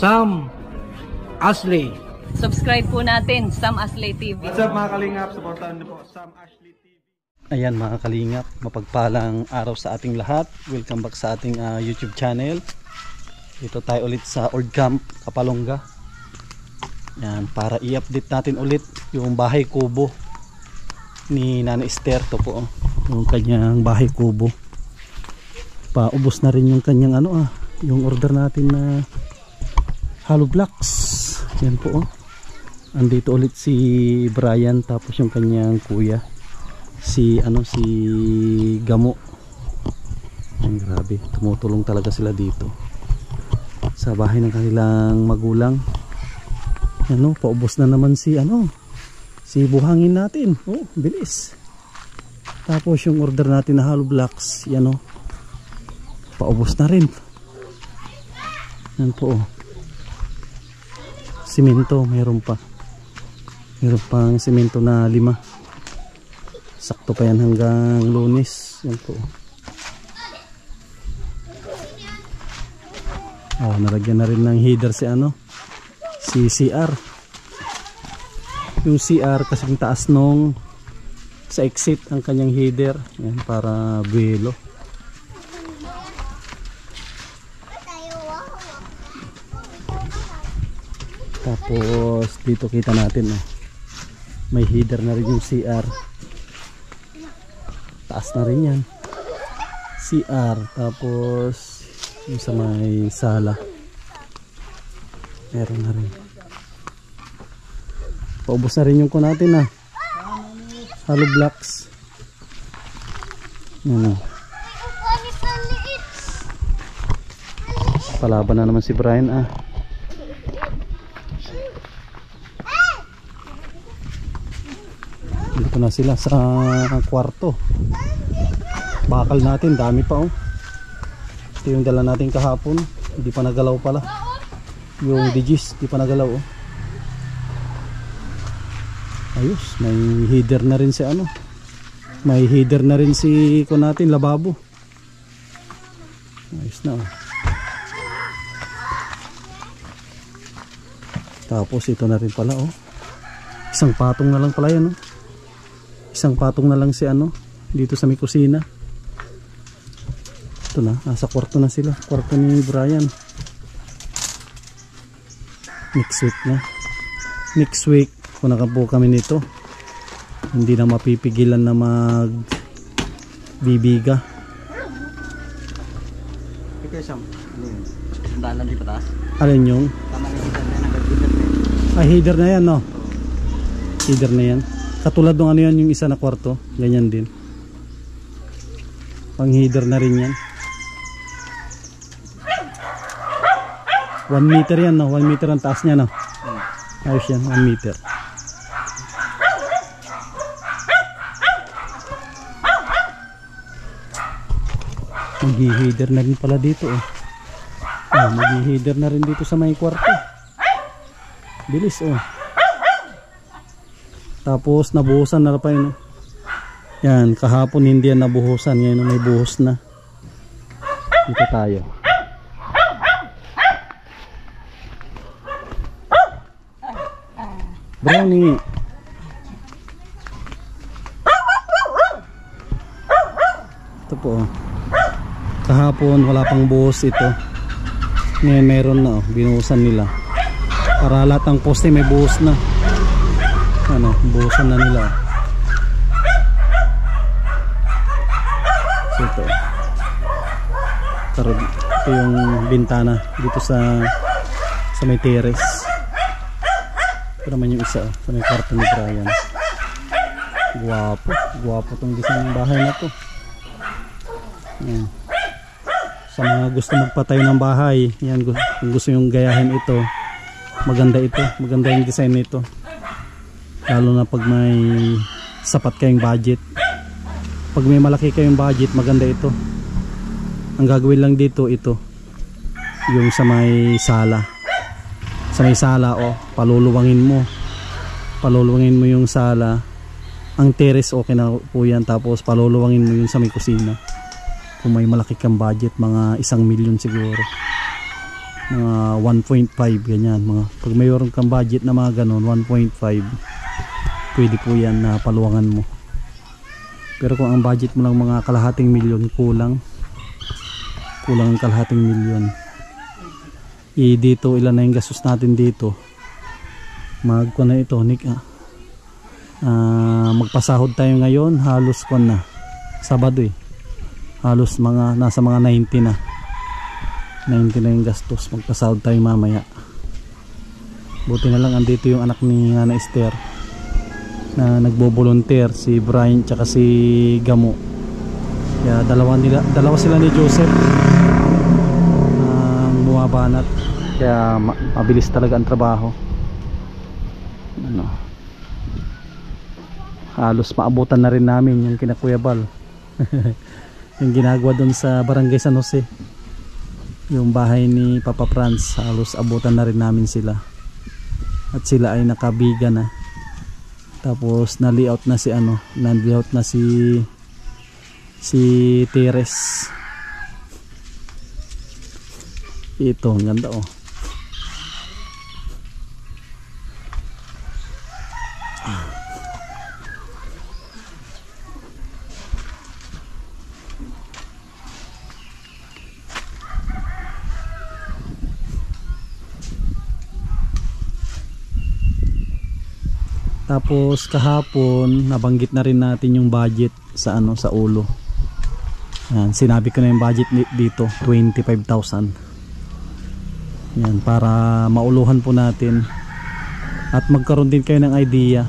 Sam Ashley. Subscribe po natin, Sam Ashley TV. What's up mga kalingap? Supportahan niyo po Sam Ashley TV. Ayan mga kalingap, mapagpalang araw sa ating lahat. Welcome back sa ating YouTube channel. Dito tayo ulit sa Old Camp, Kapalonga. Yan, para i-update natin ulit yung bahay kubo ni Nana Esther. Ito po, yung kanyang bahay kubo. Paubos na rin yung kanyang yung order natin na hollow blocks. Yan po, andito ulit si Brian, tapos yung kanyang kuya si Gamo. Ay, grabe, tumutulong talaga sila dito sa bahay ng kanilang magulang. Paubos na naman si buhangin natin. Oh, bilis. Tapos yung order natin na hollow blocks, paubos na rin. Yan po, simento, meron pang simento na 5. Sakto pa yan hanggang Lunes. Yan po. Nalagyan na rin ng header si CR. Yung CR kasing taas nung sa exit ang kanyang header. Yan, para buwelo. Tapos dito kita natin may header na rin yung CR. Taas na rin yan CR. Tapos yung sa may sala meron na rin. Paubos na rin yung ko natin hollow blocks. Palaban na naman si Brian Dito na sila sa kwarto. Bakal natin, dami pa Ito yung dala natin kahapon. Hindi pa nagalaw pala. Yung digis, hindi pa nagalaw Ayos, may header na rin si May header na rin si natin, lababo. Ayos na Tapos ito na rin pala Isang patong na lang pala yan Isang patong na lang si dito sa may kusina. Ito na, nasa kwarto na sila. Kwarto ni Brian. Next week kung nakabuo kami nito, hindi na mapipigilan na magbibiga. Okay, Sam. Sandaan lang di patas. Alin yung? Tama na header na yan. Header na yan Header na yan. Katulad ng yan yung isa na kwarto, ganyan din. Pang header na rin yan. 1 meter yan 1 meter ang taas niya Ayos yan, 1 meter. Mag-header na rin pala dito mag-header na rin dito sa may kwarto. Bilis Tapos nabuhusan na pa yun Yan, kahapon hindi yan nabuhusan. Ngayon may buhos na. Dito tayo. Brownie. Ito po kahapon wala pang buhos ito. Ngayon meron na binuhusan nila. Para lahat ng poste may buhos na. Buhusan na nila. So ito yung bintana dito sa may terrace. Ito naman yung isa sa may kwarto ni Brian. Guwapo tong design ng bahay na to. Yan. Sa mga gusto magpatayo ng bahay, yan, kung gusto yung gayahin ito, maganda yung design nito. Lalo na pag may sapat kayong budget. Pag may malaki kayong budget, maganda ito. Ang gagawin lang dito, ito yung sa may sala. Sa may sala paluluwangin mo yung sala. Ang terrace okay na po yan. Tapos paluluwangin mo yung sa may kusina. Kung may malaki kang budget, mga 1 milyon siguro. mga 1.5 ganyan, mga pag mayroon kang budget na mga ganon 1.5 pwede po yan na paluwangan mo. Pero kung ang budget mo lang mga kalahating milyon, kulang ang kalahating milyon. Dito ilan na yung gastos natin dito, na ito magpasahod tayo ngayon, halos na Sabado halos nasa mga 90 na yung gastos. Magpasahod tayo mamaya. Buti na lang andito yung anak ni Nana Esther na nagbo-volunteer, si Brian tsaka si Gamo. Kaya dalawa sila ni Joseph bumabanat. Kaya mabilis talaga ang trabaho. Halos maabutan na rin namin yung kina Kuya Bal. Yung ginagawa doon sa Barangay San Jose, yung bahay ni Papa Franz, halos abutan na rin namin sila. At sila ay nakabiga na. Tapos na-layout na si Teres. Ito, ang ganda Tapos kahapon nabanggit na rin natin yung budget sa sa ulo. Yan, sinabi ko na yung budget dito, 25,000. Yan, para mauluhan po natin at magkaroon din kayo ng idea.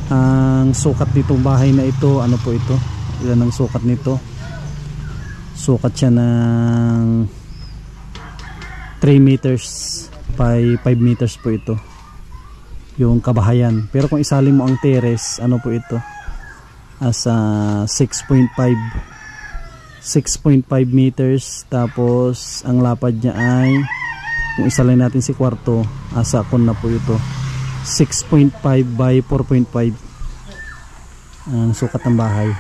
Ang sukat nitong bahay na ito, ano po ito? Ilan ang sukat nito? Sukat siya ng 3 meters by 5 meters po ito, yung kabahayan. Pero kung isalin mo ang terrace, ano po ito, as 6.5 meters. Tapos ang lapad niya ay, kung isalin natin si kwarto, asa kon na po ito, 6.5 by 4.5 ang sukat ng bahay.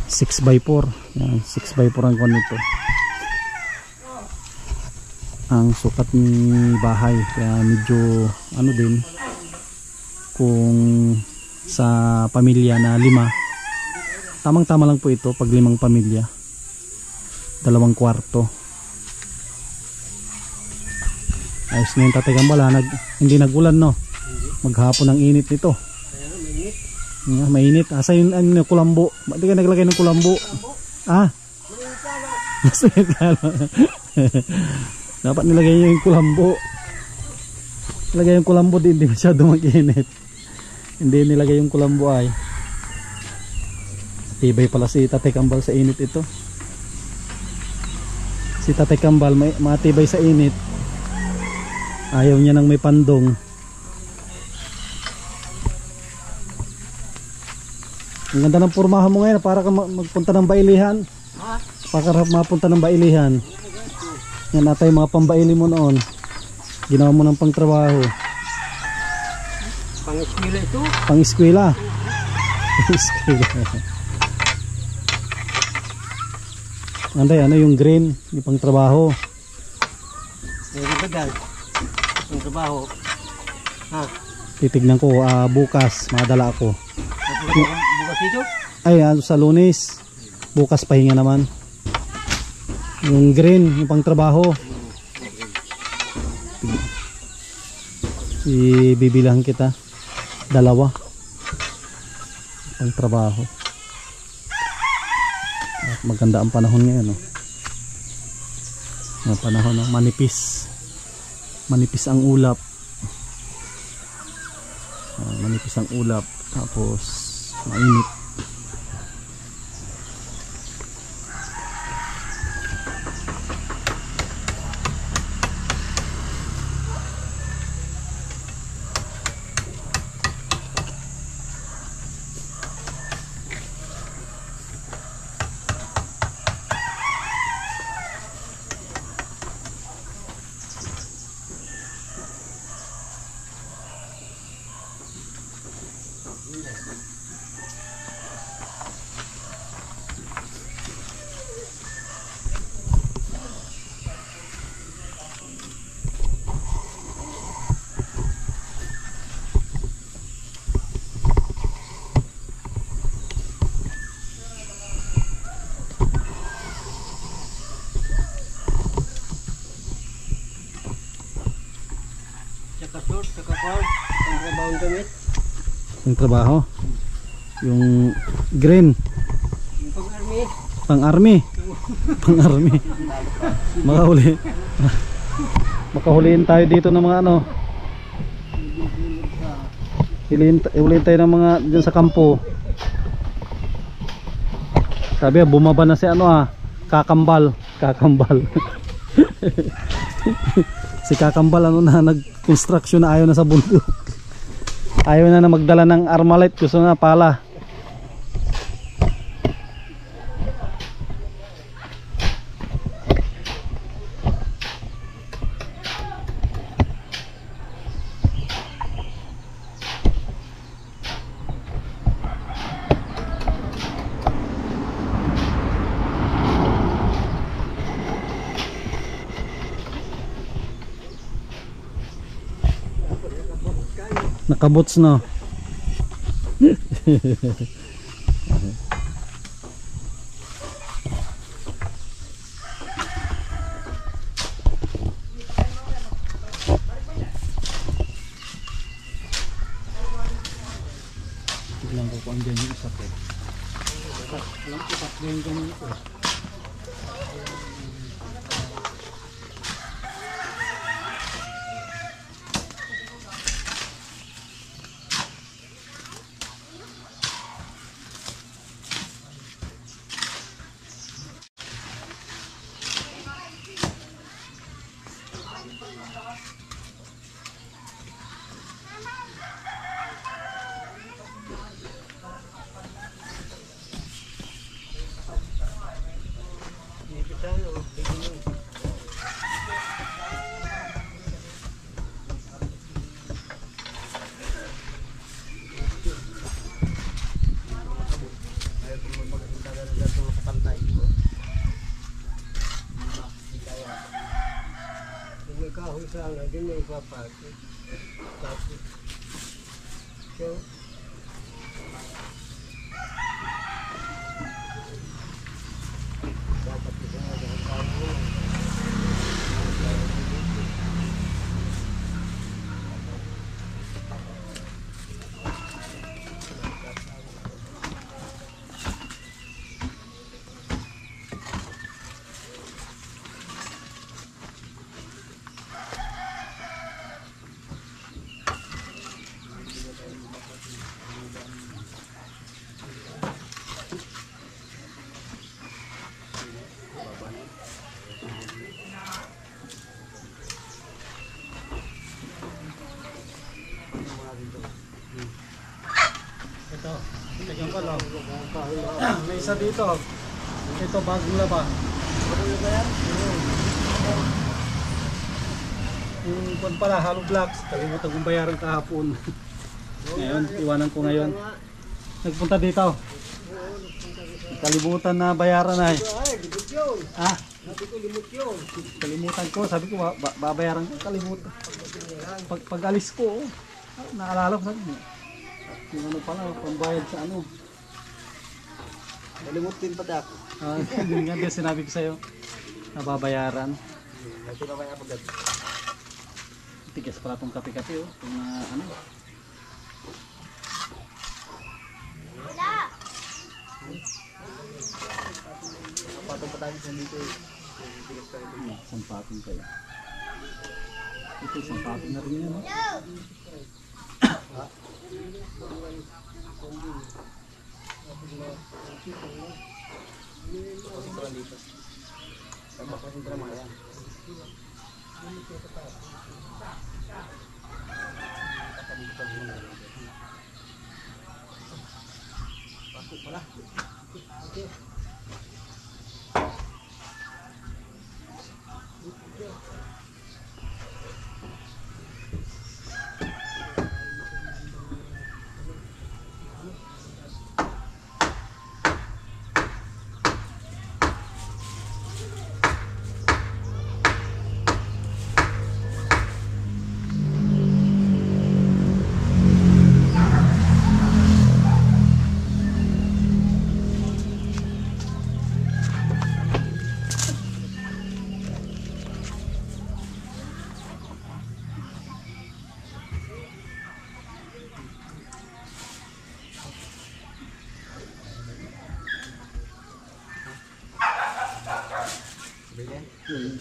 6 by 4. Yan, 6 by 4 ang kon nito, ang sukat ni bahay. Kaya medyo din, kung sa pamilya na 5, tamang tama lang po ito pag 5 pamilya, 2 kwarto. Ayos na yung Tatay Kambal, hindi nagulan no, maghapon ang init nito. Mainit. Asa yung kulambo? Ba't ka naglagay ng kulambo? Dapat nilagay nyo yung kulambo. Nilagay yung kulambo, hindi masyado mag-init. Hindi nilagay yung kulambo ay. Tibay pala si Tatay Kambal sa init ito. Si Tatay Kambal matibay sa init. Ayaw niya nang may pandong. Ang ganda ng pormahan mo ngayon, para ka magpunta ng bailihan. Para mapunta ng bailihan. Yan natay mga pambaili mo noon. Ginawa mo ng pangtrabaho. Pang-eskwela ito. Pang-eskwela. Pang-eskwela. Anday, ano yung green? Yung pangtrabaho. Hindi ba dahil? Pang-trabaho. Titignan ko, bukas madala ako. Bukas dito? Ay, sa Lunes. Bukas pahinga naman. Yung green, yung pangtrabaho. Ibibilang kita 2 pangtrabaho. At maganda ang panahon ngayon, no? Ang panahon, no? Manipis ang ulap. Manipis ang ulap, tapos mainit. Tsaka short, tsaka farm. Ang trabaho ang gamit. Yung trabaho. Yung green. Yung pang-army. Pang-army. Pang-army. Makahuli. Makahuliin tayo dito ng mga ano. Huliin tayo ng mga dyan sa kampo. Sabi bumaba na si ano Kakambal. Kakambal. Si Kakambal ano na nag-construction na, ayaw na sa bundok. Ayaw na magdala ng Armalite, gusto na pala. Nakabots na. Tignan ko kung andyan yung isa po. Alam ko tatlo yung ganyan ito. Kahoy sana, ganyan ipapati. Tapos, so, dapat isa na dahil kahoy. Ito, tignan ko lang. May isa dito. Ito bagong laba. Yung kung pala hollow blocks, kalimutan kong bayaran kahapon. Ngayon, iwanan ko ngayon. Nagpunta dito. Kalimutan na bayaran na eh. Ay, limot yun. Ah, Sabi ko limot yun. kalimutan ko. Sabi ko babayaran ko. Kalimutan. Pag alis ko, naalala ko sabi yung ano pala, pambayad sa ano. Nalimot din pati ako. Yun nga din sinabi ko sa'yo. Nababayaran. Kasi pa kaya pagkat. Tigas pala itong kape-kape oh. Kung ano. Patong pa tayo sa dito eh. Sampatin kayo. Ito, sampatin na rin yan oh.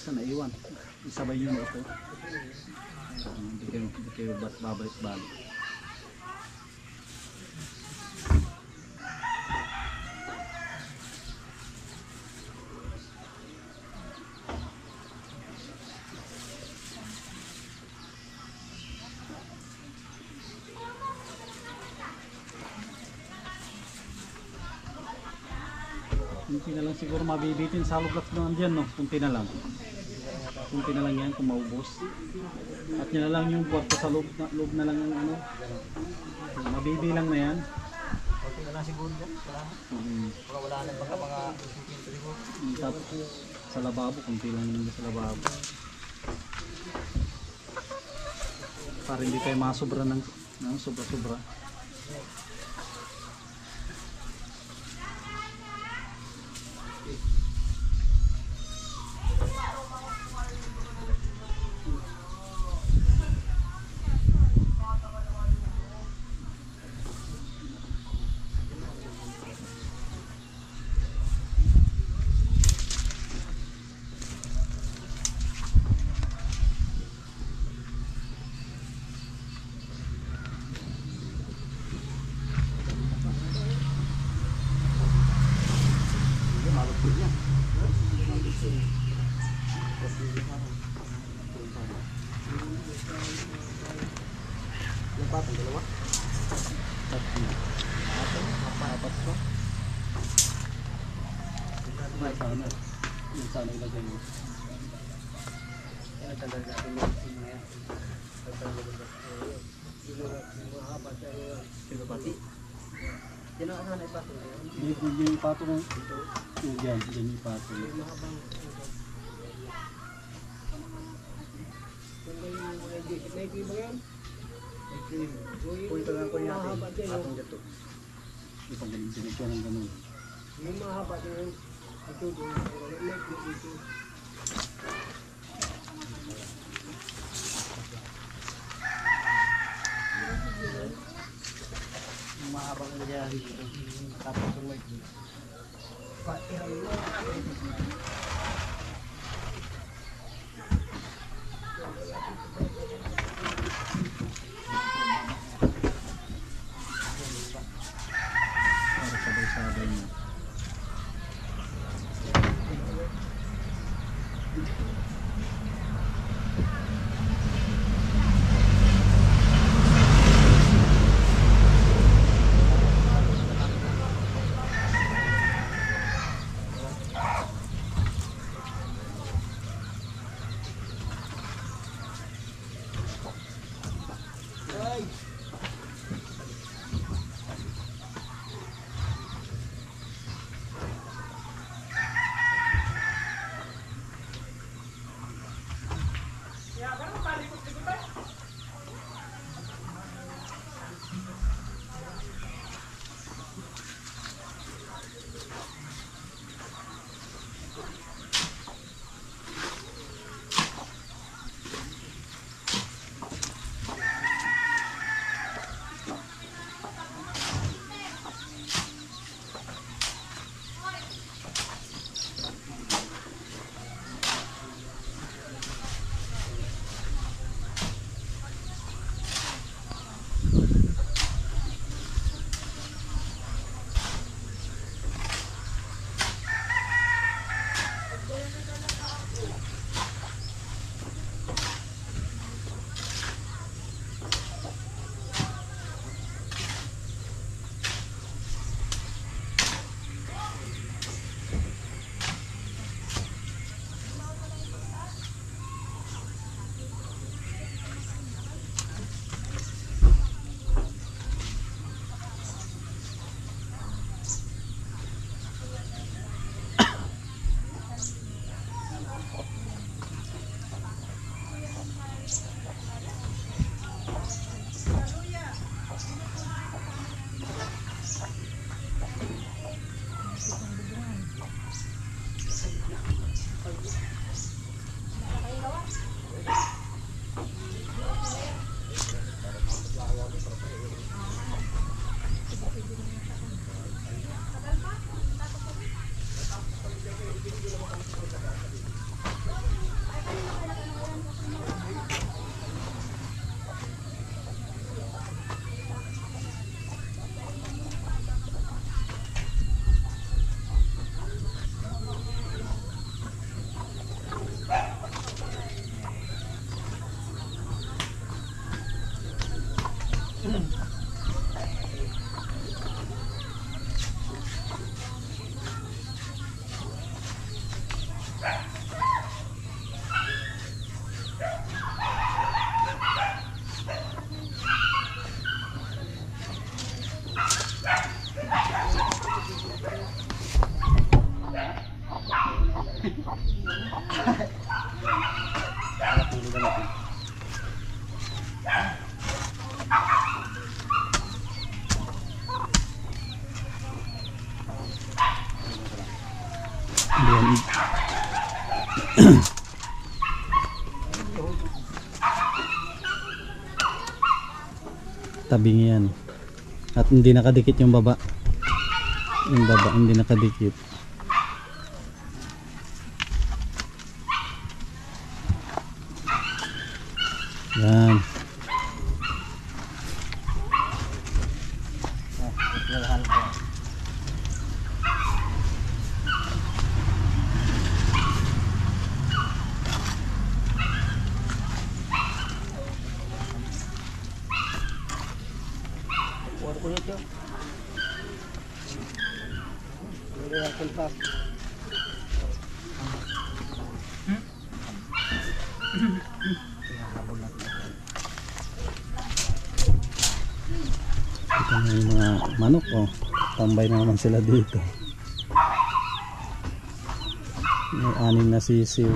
isa na iwan. Isabay nyo na ito. Hindi kayo babalik-balik. Kunti na lang siguro mabibitin sa loob lang dyan, no? Kunti na lang. Kunti na lang yan kung maubos. At yan na lang yung kwarto sa loob na lang yung ano. Mabibilang na yan. Okay na lang siguro yan. Baka wala na baka mga siguro. Tapos sa lababo, kunti lang yung sa lababo. Para hindi tayo masobra ng sobra-sobra. Yung patong dalawa. Apat ko. Yung sana ilagay mo. Yan talaga natin yung mga yan. Sino pati? Sino ka sana ipatong? Yung ipato mo. Yan yung ipato. Punta lang ko natin. Patong dito. Itong ganito ng ganun. Yung mahaba din ito doon. Dito. Yung mahabang nangyari dito. Tapos yung mic. Para sabay-sabay mo. Tabing yan. At hindi nakadikit yung baba. Yung baba hindi nakadikit. Yan. Ito na yung mga manok, oh. Tambay na naman sila dito. May 6 na sisiw.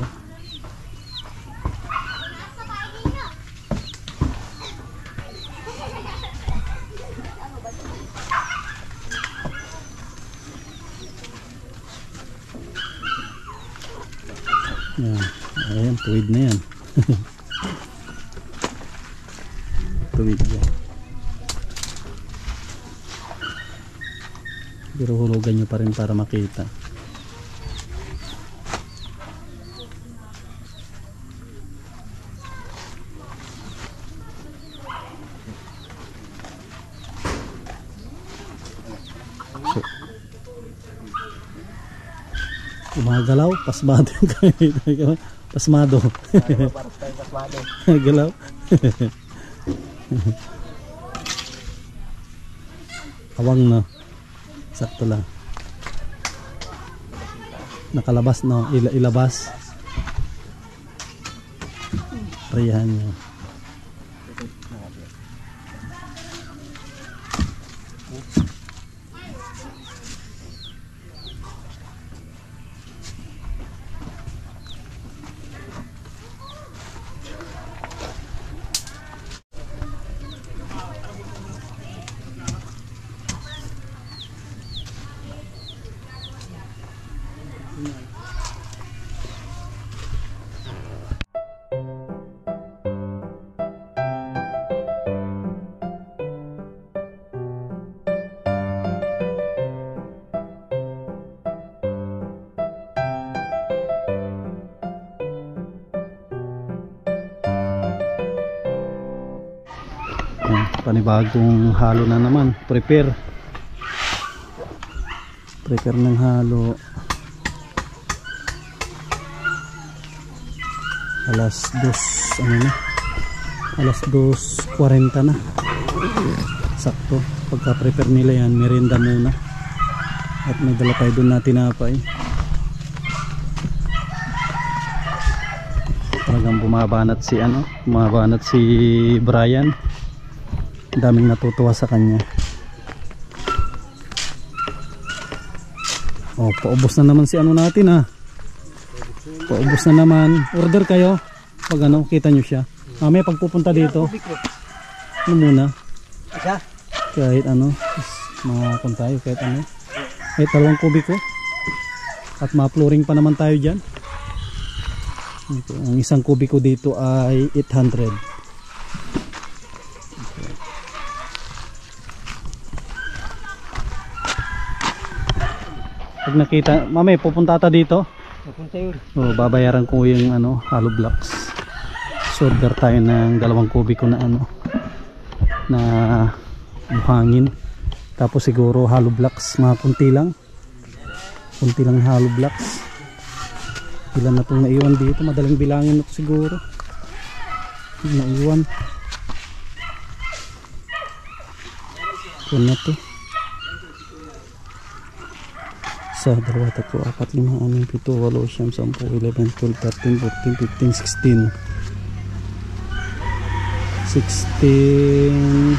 Yan. Ayan, tuwid na yan. Tuwid yan. Pero hulugan nyo pa rin para makita. So, gumagalaw, pasmado yung kami. Pasmado. Galaw. Awang na. Sakto lang. Nakalabas, no? Ilabas. Rihan nyo. Panibagong halo na naman. Prepare ng halo. Alas 2 ano na, alas 2:40 na. Sakto. Pagka prepare nila yan, merienda muna. At may dala tayo doon na tinapay. Talagang bumabanat si Brian. Daming natutuwa sa kanya. Oh, paubos na naman si natin, ha. Paubos na naman. Order kayo. Pag kita nyo siya. May pagpupunta dito. Muna. Kahit makakon tayo kahit kahit 2 kubiko. At ma-flooring pa naman tayo dyan. Ang 1 kubiko dito ay 800. Pag nakita, mami, pupunta ata dito. Pupunta yun. Babayaran ko yung hollow blocks. So, order tayo ng 2 kubiko na na buhangin. Tapos siguro hollow blocks, mga kunti lang hollow blocks. Ilan na itong naiwan dito, madaling bilangin na ito siguro. Naiwan. Ito na to. 1, 2, 3, 4, 5, 6, 7, 8, 9, 10, 11, 12, 13, 14, 15, 16. 16.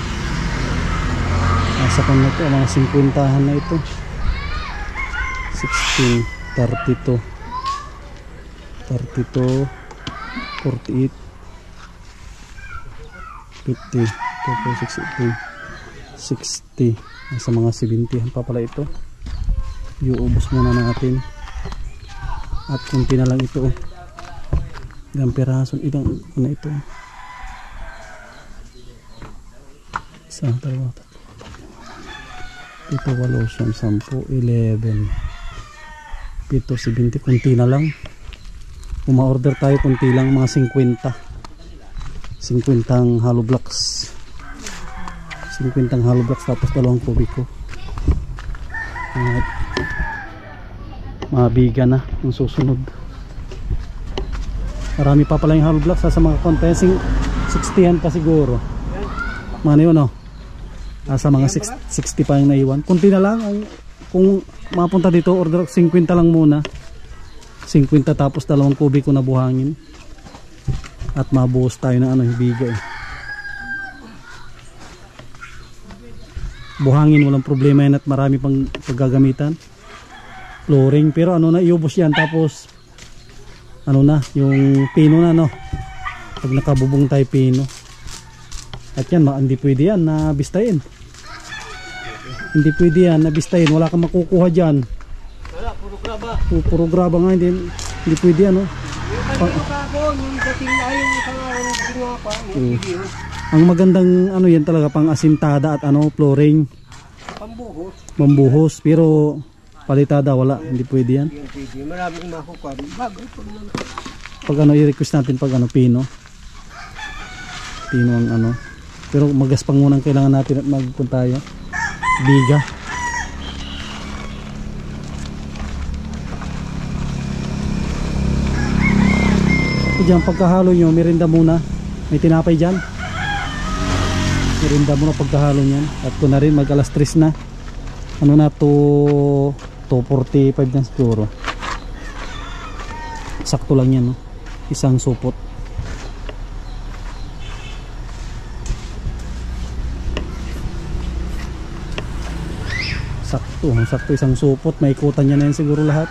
Nasa kung na to, mga 50-han na ito. 16, 32, 32, 48, 50, 60. Nasa mga 70 pa pala ito. Iuubos muna natin. At kunti na lang ito. Ilang piraso, ilang na ito. 1, 2, 3, 4, 5, 6, 7, 8, 9, 10, 11, 7, 70. Kunti na lang. Kung ma-order tayo kunti lang, mga 50 hollow blocks. 50 hollow blocks tapos 2 kubiko. At mabiga na yung susunod. Marami pa pala yung hollow blocks sa mga contesting 60 pa siguro. Mga yun oh. Sa mga 60 pa yung naiwan. Kunti na lang kung mapunta dito, order 50 lang muna. 50 tapos 2 kubiko na buhangin. At mabuhos tayo ng yung biga eh. Buhangin walang problema yan at marami pang paggagamitan. Flooring pero na iubos yan tapos na yung pino na no. Pag nakabubong tayo pino. At yan hindi pwede yan na bistayin. Hindi pwede yan na bistayin, wala kang makukuha diyan. Wala, puro graba. Puro graba nga hindi pwede yan no. Ang magandang yan talaga pang asintada at flooring. Pambuhos pero palitada wala, hindi pwede yan. Maraming makukuha. Pag i-request natin pag pino. Pino ang pero magaspang muna ang kailangan natin at magpunta tayo. Biga. Diyan pagkahalo nyo, merinda muna. May tinapay dyan. Merinda muna pagkahalo nyan. At kung na rin mag alas 3 na. 2:45 na siguro. Sakto lang yan no? Isang supot. Sakto isang supot. May ikutan niya na yan siguro lahat.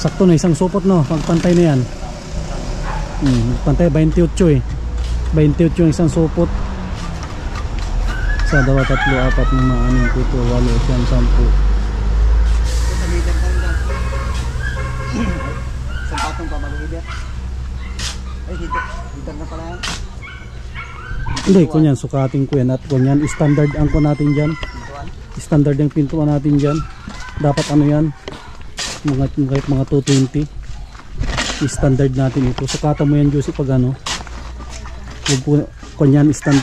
Sakto na isang supot no. Magpantay na yan. Pantay 28 eh. 28 yung isang supot. 1, 2, 3, 4, 5, 6, 7, 8, 9, 10, 11, 12, 13, 14, 15, 16. Isang patong pa mag-hider. Ay, hider na pala yan. Hindi, kunyan sukatin ko yan. At kunyan standard ang ko natin dyan. Standard yung pintuan natin dyan. Dapat yan mga 220. Standard natin ito. Sukatan mo yan Josie pag kunyan stand.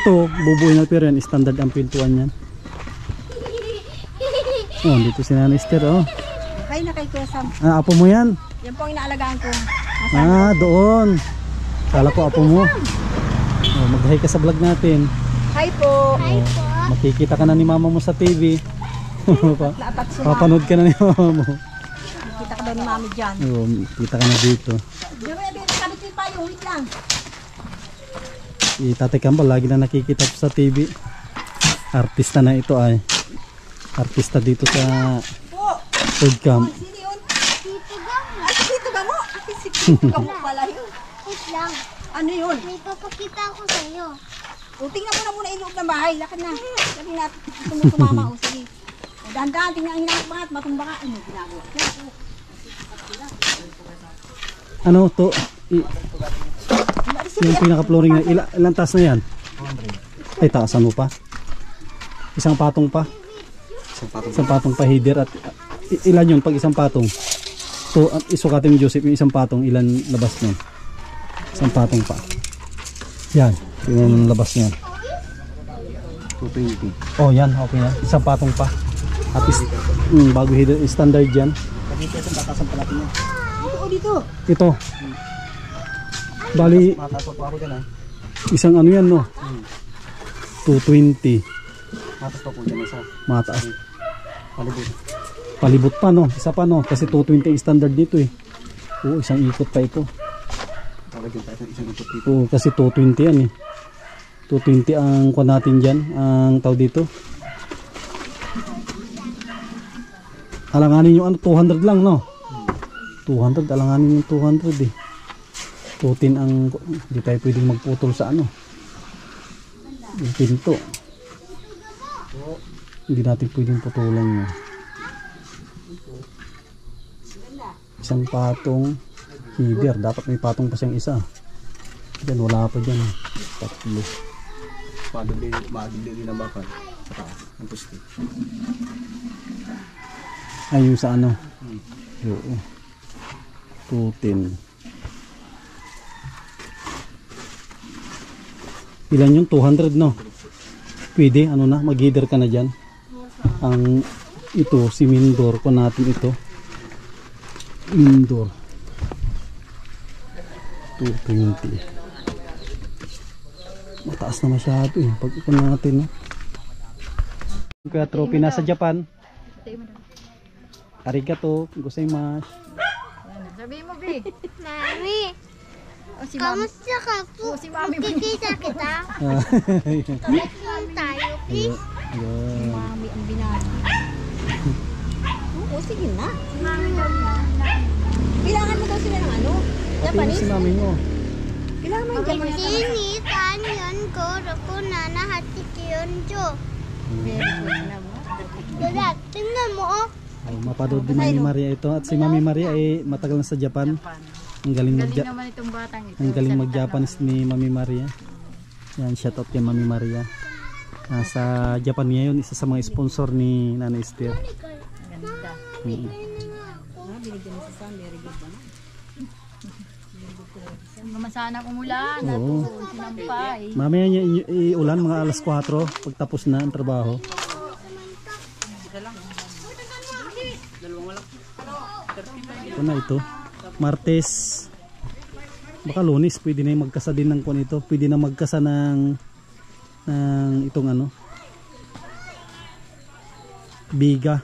Ito bubuin na pero yan standard ang pintuan yan. Dito si Nanay Esther Hi na kay Kuya Sam. Apo mo yan? Yan po ang inaalagaan ko. Doon. Kala ko apo mo. Mag-hi ka sa vlog natin. Hi po. Makikita ka na ni mama mo sa TV. Papanood ka na ni mama mo. Kita ka daw ni mami dyan. Kita ka na dito. Kabit pa yung wait lang. Tatay Kambal lagi na nakikita ko sa TV. Artista na ito ay. Artista dito sa food camp. Sino yun? Tito Gamo. Tito Gamo pala yun. Wait lang. Ano yun? May papakita ako sa iyo. Tingnan mo na muna yung loob ng bahay. Lakad na. Sabi natin tumama. Sige. Dahan-dahan. Tingnan ang hinakot mga at matumba ka. Ano ginagawa? Ano to? Yung pinaka-flooring na ilang taas na yan? Ay, taasan mo pa? Isang patong pa? Isang patong pa header at ilan yun pag isang patong? So, isukatin mo Joseph yung isang patong, ilan labas nun? Isang patong pa. Yan, yung labas niyan. 220. Oh, yan, okay na. Isang patong pa. At bago header, standard yan. Dito sa batasan pala niya. Dito. Ito. Bali, Matasok pa ako dyan isang yan no? 220. Matas pa po dyan isa. Mataas. Palibot. Palibot pa no, isa pa no, kasi 220 ang standard dito eh. Oo, isang ikot pa ito. Talagyan tayo ng isang ikot dito. Oo, kasi 220 yan eh. 220 ang kuha natin dyan, ang tao dito. Alanganin yung ano, 200 lang no. 200, alanganin yung 200 eh. 210 ang, hindi tayo pwedeng magputol sa ano. Yung pinto. Hindi natin pwedeng putulan yun. Isang patong header. Dapat may patong pa siyang isa. Diyan wala pa dyan. Tatlo. Madali din ang bakal. Sa taas. Ang pusti. Ay yung sa ano. Oo. 210. Ilan yung 200 no? Pwede ano na. Mag-header ka na dyan. Ang ito si Mindor ko natin ito. Indoor 220. Mataas na masyado eh pag ikon natin no? Kaya trophy nasa Japan. Arigato gozaimasu. Sabihin mo, Bi. Mami, O, si Mami. kamusta ka po? Si Mami. Magkikita kita. Kamusta tayo, please? Ayan. Mami ang binati. Oo, sige na. Kailangan mo daw sila ng ano? Pati Japanese? si mami mo. Kailangan mo yung Japanese. Sini, tanyon ko, roko na nahati kiyon jo. Dada, tingnan mo, oh. Oh, mapanood din Mami Maria ito. At si Mami Maria ay matagal na sa Japan. Ang galing Naman itong batang ito. ang galing mag-Japanese ni Mami Maria. Yan, shout out kay Mami Maria. Nasa Japan ngayon, isa sa mga sponsor ni Nanay Esther. Ganda. Binigyan mo si Sam, very good ba na? Mamasana umulan. Oo. Sinampay. Mamaya niya iulan mga alas 4 pagtapos na ang trabaho. Ito na ito. Martes. Baka Lunes pwede na yung magkasa din ng kuan ito. Pwede na magkasa ng itong ano. Biga.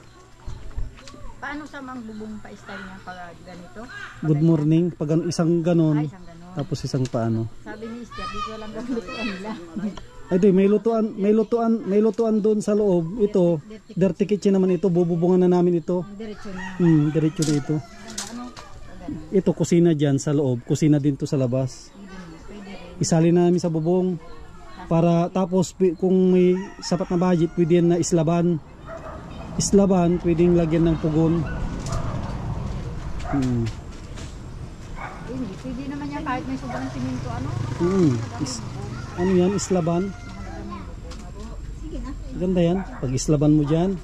Paano sa mang bubong pa-style niya pag ganito? Good morning. Pag isang ganon. Ay, isang ganon. Tapos isang paano. Sabi ni Esther, dito lang daw lutuan nila. Ay doy, may lutuan doon sa loob. Ito, dirty kitchen naman ito. Bububungan na namin ito. Diretso na. Diretso na ito. Ito kusina diyan sa loob, kusina din to sa labas. Isali namin sa bubong para tapos kung may sapat na budget pwede na islaban. Islaban, pwedeng lagyan ng pugon. Hindi, pwede naman yan kahit may sobrang siminto ano. Ano yan, islaban? Ganda yan. Pag islaban mo dyan,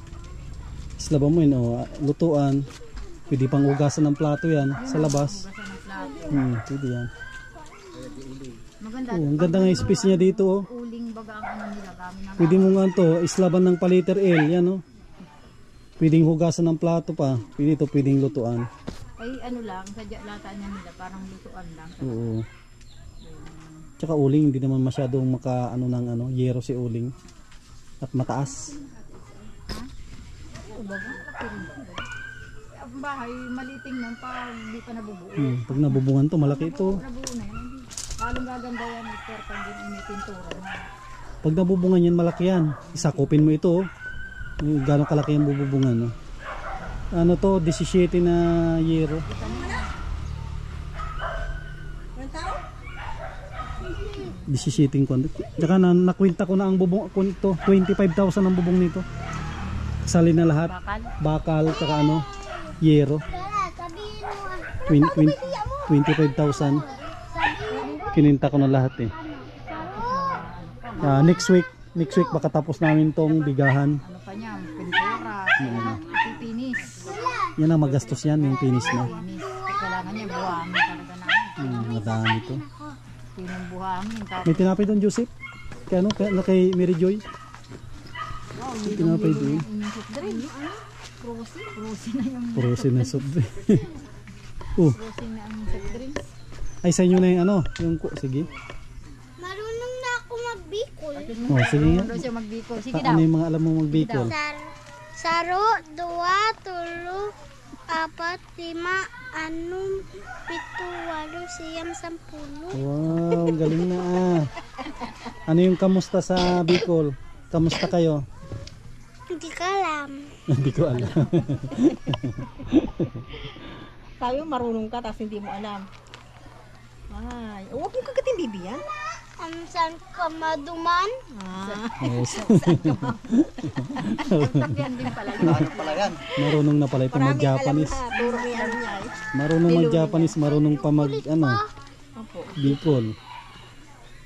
islaban mo yun, lutuan. Pwede pang ugasan ng plato yan sa labas. Pwede yan. Maganda. Ang ganda nga yung space niya dito. Uling baga ang ano nila gamit ng Pwede mo nga ito, islaban ng paliter L. Yan Pwedeng hugasan ng plato pa. Pwede ito, pwedeng lutuan. ay ano lang, sadya lata niya nila parang lutuan lang. Oo. Tsaka uling, hindi naman masyadong maka ano ng ano, yero si uling. At mataas. Ang bahay maliting nang pag di pa nabubuo. Pag nabubungan to, malaki ito. Nabuo na yan. Lalong gaganda yan Esther pag din may pintura na. Pag nabubungan yan, malaki yan. Isakupin mo ito. Gano'ng kalaki yung bububungan. Ano to, 17 na yero. Walang tao? 17 ko. Tsaka nakwenta ko na ang bubong ko nito. 25,000 ang bubong nito. Kasali na lahat. Bakal, tsaka ano, yero. Dada, sabihin mo, 25,000. Kininta ko na lahat eh. Next week baka tapos namin tong bigahan. Ano pa niya, pintura, pipinis. Yan ang magastos yan, yung finish na. Pinis. Kailangan niya buhangin talaga namin. Madami to. Pinong buhangin. Tapos May tinapay doon, Joseph? Kay ano? Kay Mary Joy? May tinapay doon. yung soft drink. Frozen na yung Frozen na soft drink. frozen na ang soft drinks. Ay, sa inyo na yung ano? Sige. marunong na ako magbikol. Oh, sige nga. Doon siya magbiko. Sige Ano daw. yung mga alam mo magbikol? Saro, 2, 3, 4, 5, 6, 7, 8, 9, 10. Wow, galing na ah. Ano yung kamusta sa Bicol? Kamusta kayo? Hindi ka alam. Hindi ko alam. Sabi mo marunong ka tapos hindi mo alam. Ay, huwag mo kagating bibi yan. Saan ka maduman? Yes. Yan din pala yun. Ano pala yan? Marunong na pala ito mag-Japanese. Turo ni ano niya. Marunong mag-Japanese, marunong pa mag ano, Bicol.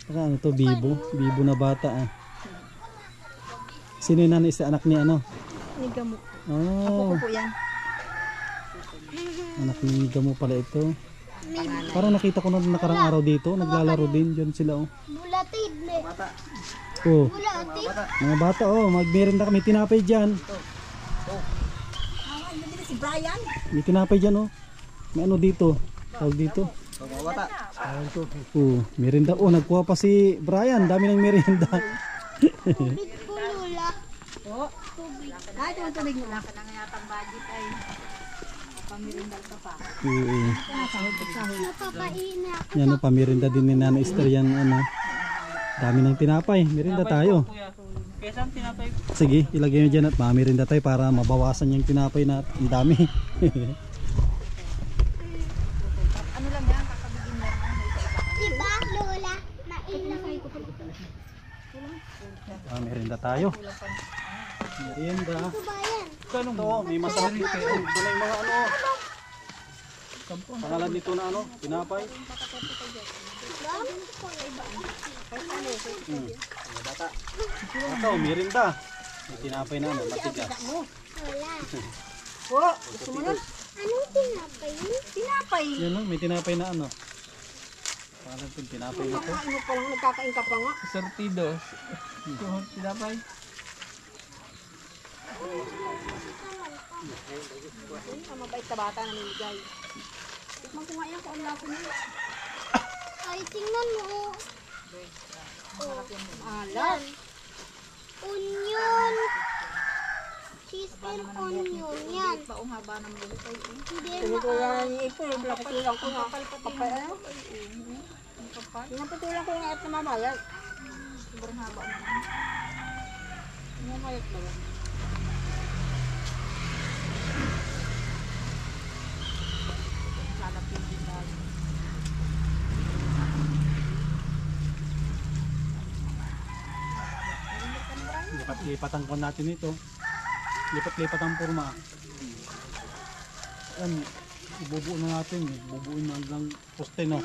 Saka ano to, Bibo? Bibo na bata ah. Sino yung nanay sa anak ni ano? Ni Gamo. Oh, Po yan. anak ni Gamo pala ito. Parang nakita ko nung nakarang araw dito, naglalaro din dyan sila oh. Bulatid ne. Oh, Bulatid. mga bata oh, magmerienda kami, tinapay dyan. Si Brian. May tinapay dyan oh. May ano dito, tawag dito. Mga bata. Oh, merienda. Oh, nagkuha pa si Brian, dami ng merienda. Tubig ko lula. Ay, ito ang tubig mo. Wala ka na nga yatang budget ay. Pamirindal ka pa. Oo. Napapain na ako. Yan oh, pamerinda din ni Nana Esther yan ano. Dami ng tinapay, merienda tayo. Kesa tinapay. Sige, ilagay nyo dyan at mamirinda tayo para mabawasan yung tinapay na ang dami. Ano lang yan, kakabigin mo. Diba, Lola? Mainam. Mamirinda tayo. Merienda. Ito ba yan? Ito, may masarap dito. Ito na yung mga ano. Pangalan nito na ano, tinapay. Ito, merienda. May tinapay na ano, matigas. Lola. Oh, gusto mo nun? Anong tinapay yun? Tinapay. Yan oh, may tinapay na ano. Pangalan itong tinapay na to. Ano pa lang, nagkakain ka pa nga. Sortidos. Tinapay. Ang mabait ka bata na niligay. Tikman ko nga yan kung ano lasa niya. Ay, tingnan mo. Alam. Onion. Cheese and onion. Yan. Baong haba ng buhok ay. Hindi Sabi ko yan, ipon, pinapatulang ko nga. Kapal ano? Pinapatulang ko nga at namamayag. Sobrang haba mo. Namamayag ba yan? Lalapin din tayo. Lipat-lipatan ko natin ito. Lipat-lipat ang forma. Yan, ibubuo na natin. Ibubuo na hanggang poste no.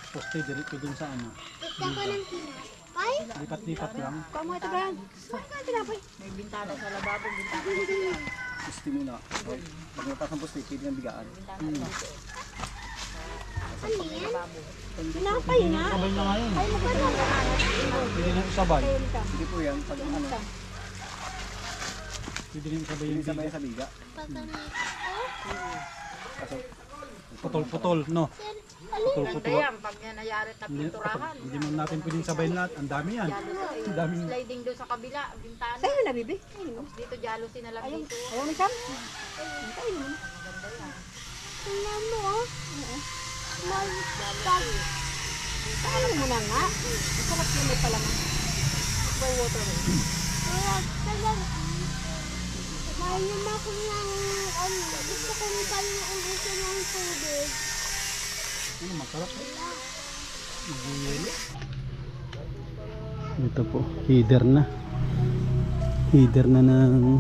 Poste direct dun sa ano. Gusto ko ng tinapay. Lipat-lipat lang. Kamo ito ba yan? Saan ka tinapay? May bintana sa lababo, bintana sa lababo. Poste muna. Pag napas ng poste, pwede ng bigaan. Ano yan? Tinapay nga. Sabay na nga yun. Ay, magkano? Pwede na isabay. Hindi po yan. Pag ano, Pwede na isabay hindi yung sabay bigas. sa biga. Pag ganito. Putol-putol, no? Putol-putol. Yan, pag yan nayari na pinturahan. Hindi man natin pwedeng sabayin lahat. Ang dami yan. Ang daming... Sliding doon sa kabila, bintana. Sa'yo na, bibi. Dito jealousy na lang dito. Ayaw ni Sam? Tingnan mo, oh. Magpag. Ayaw mo na nga. Masarap yun may palaman. By water. Wala talaga. Mayroon ako ng ano. Gusto ko ng paluubusin ng tubig. Ano, masarap. Ito po, heater na. Heater na ng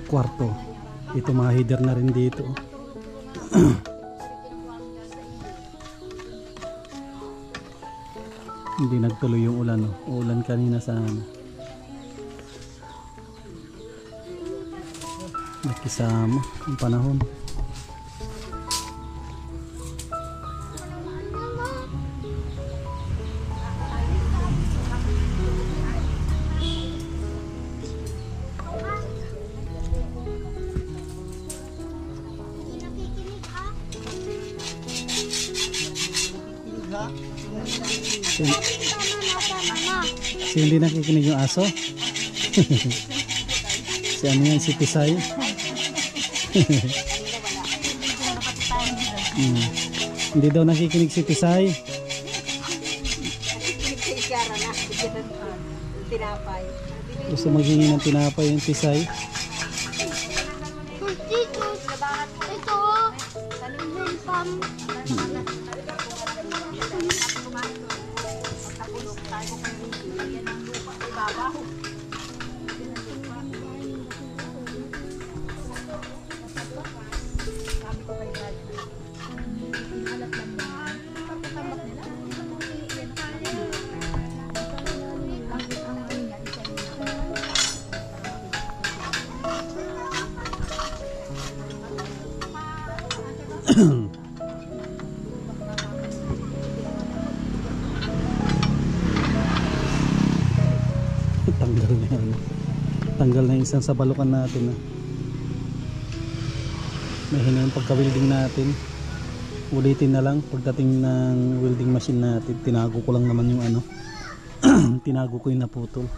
kwarto. Ito mga heater na rin dito. Hindi nagtuloy yung ulan. Oh. Ulan kanina sa nakisama ang panahon. Hindi nakikinig, ah. Yan. Tama na, tama na. Si hindi nakikinig yung aso. Si ano yan, si Pisay. Hindi daw nakikinig si Pisay. Tinapay. Gusto maghingi ng tinapay yung Pisay. Dito. Ito. Yung pam. Tanggal na yan. Tanggal na yung isang sa balukan natin. May hinang pagka-welding natin. Ulitin na lang pagdating ng welding machine natin. Tinago ko lang naman yung ano. Tinago ko yung naputol.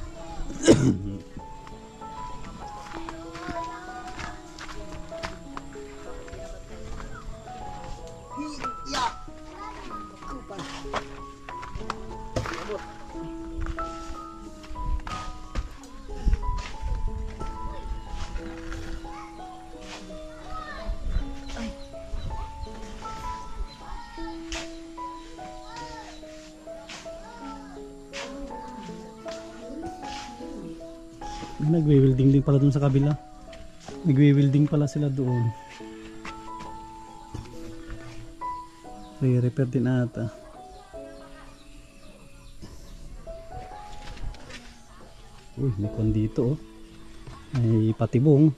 Nagwe-welding din pala dun sa kabila. Nagwe-welding pala sila doon. Re-repair din ata. Uy, may kwan dito oh. May patibong.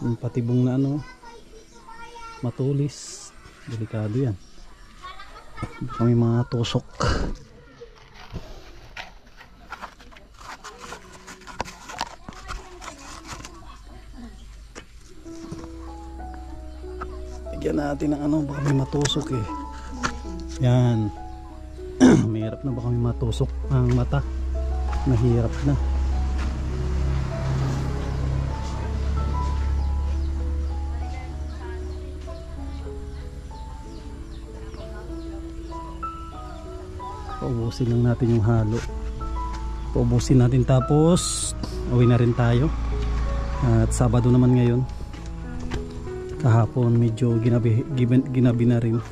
May patibong na ano. Matulis. Delikado yan. Baka may mga tusok. Tigyan natin ng ano, baka may matusok eh. Yan. Mahirap na, baka may matusok ang mata. Mahirap na. Paubusin lang natin yung halo. Paubusin natin tapos uwi na rin tayo. At Sabado naman ngayon. Kahapon medyo ginabi na rin.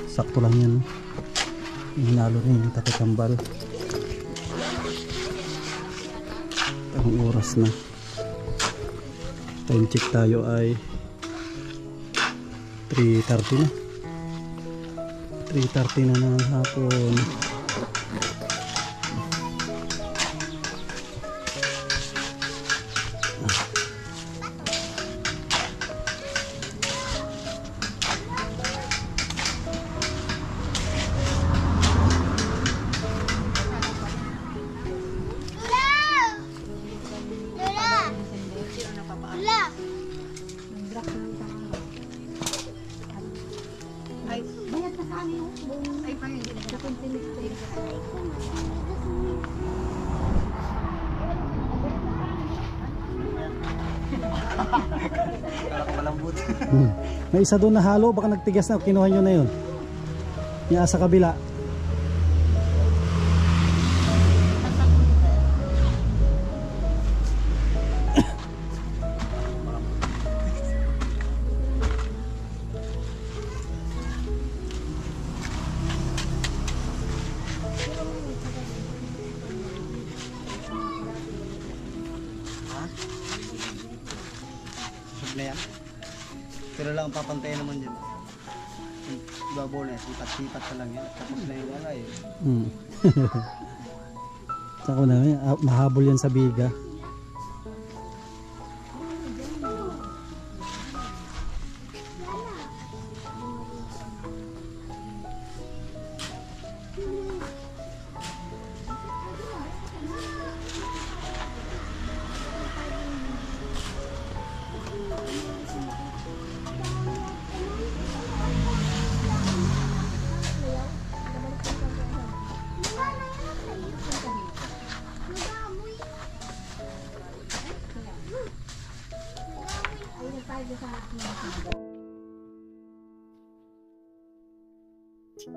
Sakto lang yan. Hinalo na yung tatakambal. Ang oras na. Time check tayo ay 3:30 na. 3:30 na ng hapon. May isa doon na halo, baka nagtigas na, kinuha nyo na yun. Yung sa kabila. Na yan. Pero lang papantayan naman dyan. Babaw na yan, sipat-sipat pa lang yan. Tapos na yung wala eh. Saka na, mahabol yan sa biga. Sa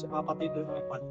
kapatid doon ng pan.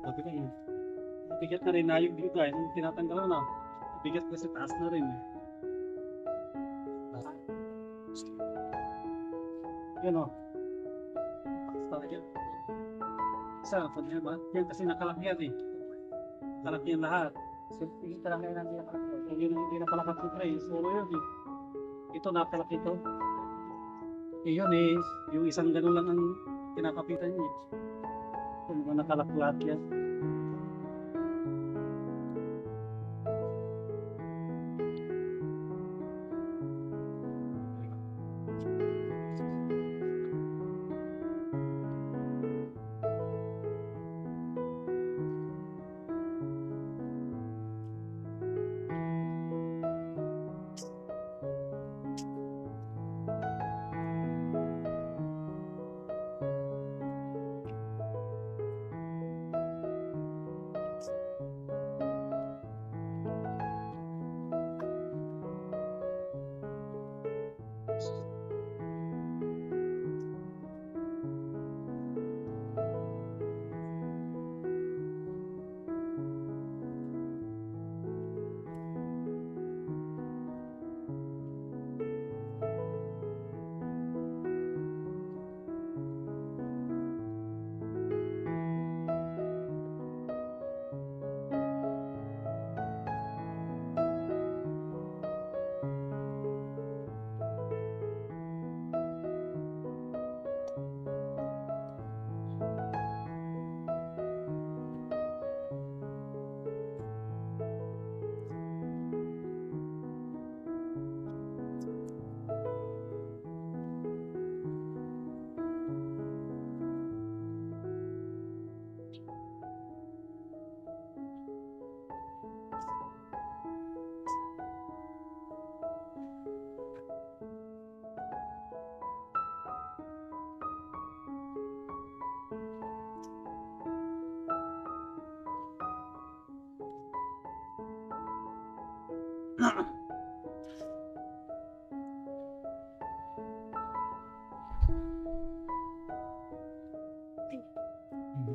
Sabi ko yun. Bigat na rin na yung dito ay tinatanggal ko na. Bigat kasi taas na rin. Yan o. Taas talaga. Isa, pag yan ba? Yan kasi nakalakyan eh. Nakalakyan lahat. So, ito lang ngayon natin nakalakyan. So, yun hindi napalakat yung tray. So, yun eh. Ito nakalak ito. Eh yun eh. Yung isang ganun lang ang kinakapitan niya. So, mga nakalak lahat yan.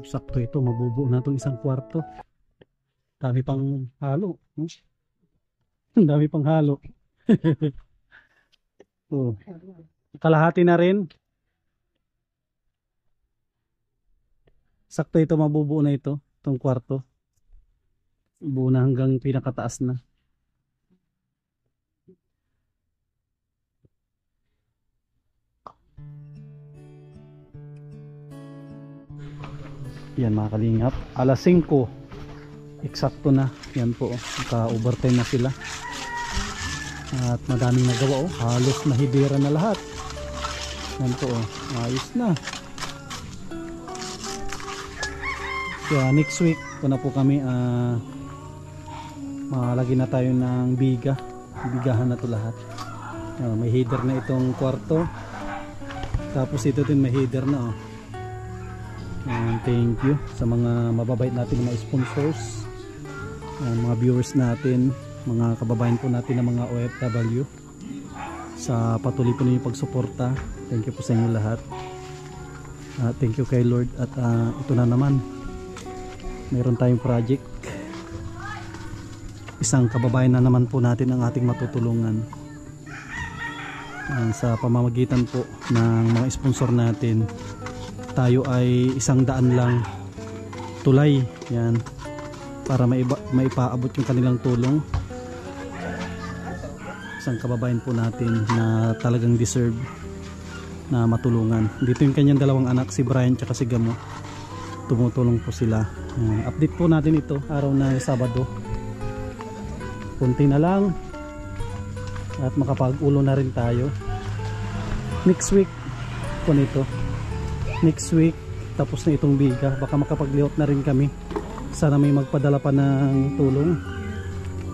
Sakto ito, mabubuo na itong isang kwarto. Dami pang halo. Dami pang halo. Oh. Kalahati na rin. Sakto ito, mabubuo na ito, itong kwarto. Buo na hanggang pinakataas na. Yan mga kalingap, alas 5 eksakto na. Yan po, ka-overtime na sila. At madaming nagawa oh. Halos nahidira na lahat. Yan po oh. Ayos na. Kaya next week ito na po kami malagyan na tayo ng biga. Bigahan na to lahat. May header na itong kwarto. Tapos ito din may header na oh. Thank you sa mga mababait natin mga sponsors, mga viewers natin, mga kababayan po natin ng mga OFW, sa patuloy po ninyong pagsuporta. Thank you po sa inyo lahat. Thank you kay Lord. At ito na naman, mayroon tayong project. Isang kababayan na naman po natin ang ating matutulungan sa pamamagitan po ng mga sponsor natin. Tayo ay 100 lang tulay yan para maipaabot yung kanilang tulong. Isang kababayan po natin na talagang deserve na matulungan. Dito yung kanyang dalawang anak, si Brian at si Gamo. Tumutulong po sila. Update po natin ito araw na Sabado. Kunti na lang at makapag-ulo na rin tayo. Next week po nito. Next week tapos na itong biga, baka makapaglihot na rin kami. Sana may magpadala pa ng tulong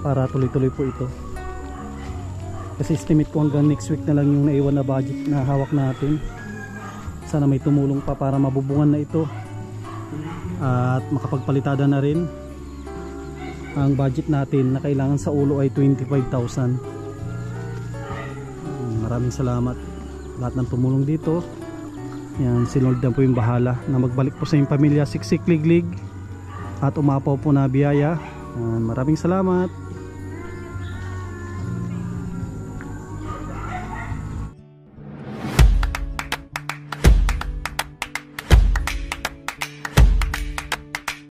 para tuloy-tuloy po ito, kasi estimate ko hanggang next week na lang yung naiwan na budget na hawak natin. Sana may tumulong pa para mabubungan na ito at makapagpalitada na rin. Ang budget natin na kailangan sa ulo ay 25,000. Maraming salamat lahat ng tumulong dito. Yan, si Lord na po yung bahala na magbalik po sa inyong pamilya siksik liglig at umapaw po na biyaya. Yan, maraming salamat.